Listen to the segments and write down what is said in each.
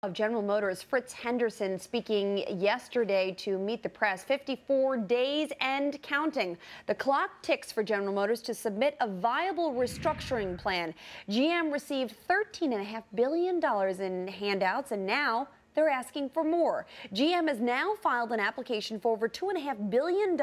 Of General Motors, Fritz Henderson, speaking yesterday to meet the press. 54 days and counting. The clock ticks for General Motors to submit a viable restructuring plan. GM received $13.5 billion in handouts, and now they're asking for more. GM has now filed an application for over $2.5 billion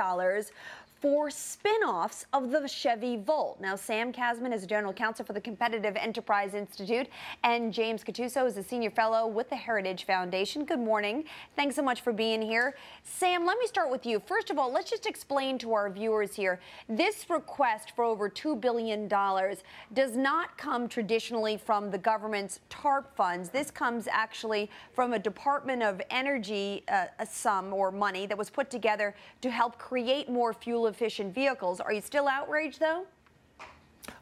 for spinoffs of the Chevy Volt. Now, Sam Kazman is a general counsel for the Competitive Enterprise Institute, and James Cattuso is a senior fellow with the Heritage Foundation. Good morning. Thanks so much for being here. Sam, let me start with you. First of all, let's just explain to our viewers here. This request for over $2 billion does not come traditionally from the government's TARP funds. This comes actually from a Department of Energy a sum or money that was put together to help create more fuel-efficient vehicles. Are you still outraged, though?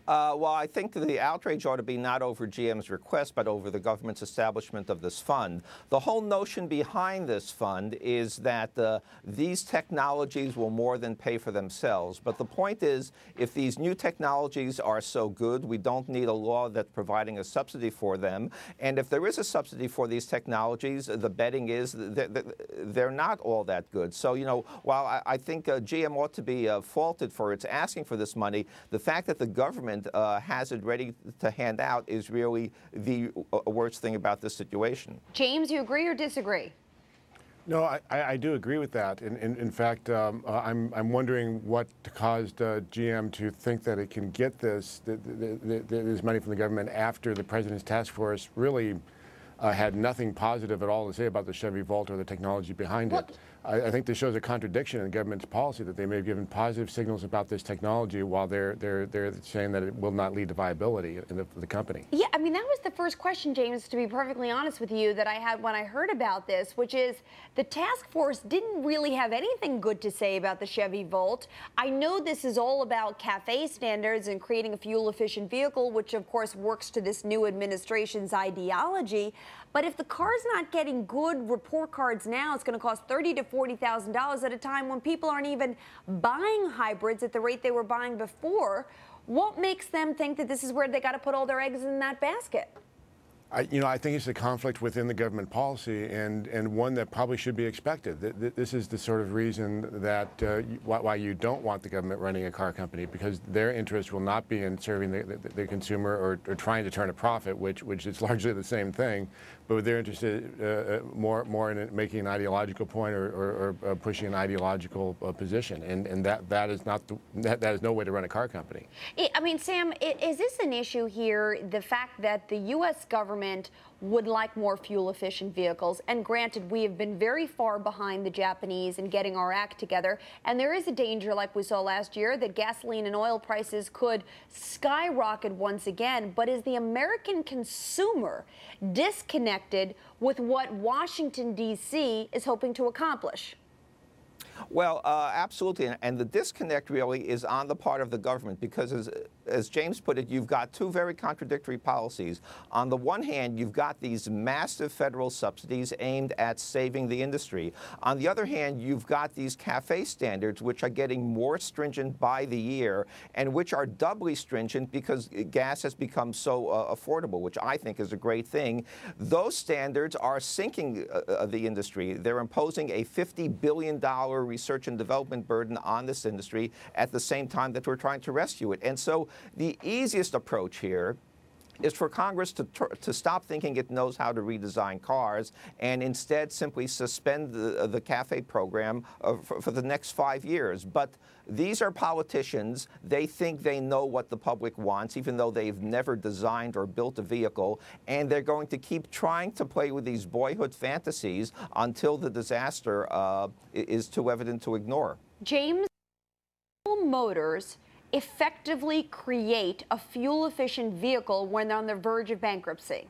Well, I think the outrage ought to be not over GM's request, but over the government's establishment of this fund. The whole notion behind this fund is that these technologies will more than pay for themselves. But the point is, if these new technologies are so good, we don't need a law that's providing a subsidy for them. And if there is a subsidy for these technologies, the betting is they're not all that good. So, you know, while I think GM ought to be faulted for its asking for this money, the fact that the government has it ready to hand out is really the worst thing about this situation. James, you agree or disagree? No, I do agree with that. In fact, I'm wondering what caused GM to think that it can get this money from the government after the President's task force really had nothing positive at all to say about the Chevy Volt or the technology behind it. I think this shows a contradiction in the government's policy that they may have given positive signals about this technology while they're saying that it will not lead to viability in the company. Yeah, I mean, that was the first question, James, to be perfectly honest with you, that I had when I heard about this, which is the task force didn't really have anything good to say about the Chevy Volt. I know this is all about CAFE standards and creating a fuel-efficient vehicle, which, of course, works to this new administration's ideology. But if the car's not getting good report cards now, it's going to cost $30,000 to $40,000 at a time when people aren't even buying hybrids at the rate they were buying before. What makes them think that this is where they got to put all their eggs in that basket? I think it's a conflict within the government policy, and one that probably should be expected. This is the sort of reason that why you don't want the government running a car company, because their interest will not be in serving the consumer or trying to turn a profit, which is largely the same thing, but they're interested more in making an ideological point or pushing an ideological position, and that is no way to run a car company. I mean, Sam, is this an issue here, the fact that the U.S. government would like more fuel-efficient vehicles? And granted, we have been very far behind the Japanese in getting our act together, and there is a danger, like we saw last year, that gasoline and oil prices could skyrocket once again. But is the American consumer disconnected with what Washington, D.C. is hoping to accomplish? Well, absolutely, and the disconnect really is on the part of the government, because as James put it, you've got two very contradictory policies. On the one hand, you've got these massive federal subsidies aimed at saving the industry. On the other hand, you've got these CAFE standards, which are getting more stringent by the year, and which are doubly stringent because gas has become so affordable, which I think is a great thing. Those standards are sinking the industry. They're imposing a $50 billion research and development burden on this industry at the same time that we're trying to rescue it. And so the easiest approach here is for Congress to stop thinking it knows how to redesign cars and instead simply suspend the CAFE program for the next 5 years. But these are politicians. They think they know what the public wants, even though they've never designed or built a vehicle, and they're going to keep trying to play with these boyhood fantasies until the disaster is too evident to ignore. James, Motors effectively create a fuel-efficient vehicle when they're on the verge of bankruptcy?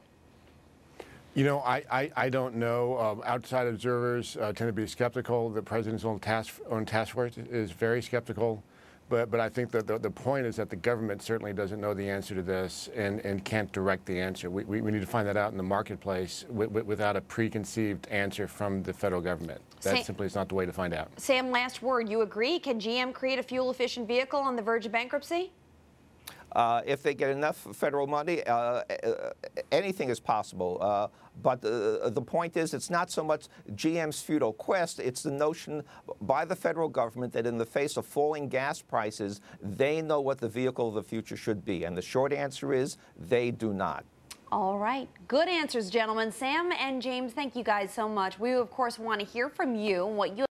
You know, I don't know. Outside observers tend to be skeptical. The president's own task force is very skeptical. But I think that the point is that the government certainly doesn't know the answer to this and can't direct the answer. We need to find that out in the marketplace without a preconceived answer from the federal government. That simply is not the way to find out. Sam, last word. You agree? Can GM create a fuel-efficient vehicle on the verge of bankruptcy? If they get enough federal money, anything is possible. But the point is, it's not so much GM's futile quest, it's the notion by the federal government that in the face of falling gas prices, they know what the vehicle of the future should be. And the short answer is, they do not. All right. Good answers, gentlemen. Sam and James, thank you guys so much. We, of course, want to hear from you and what you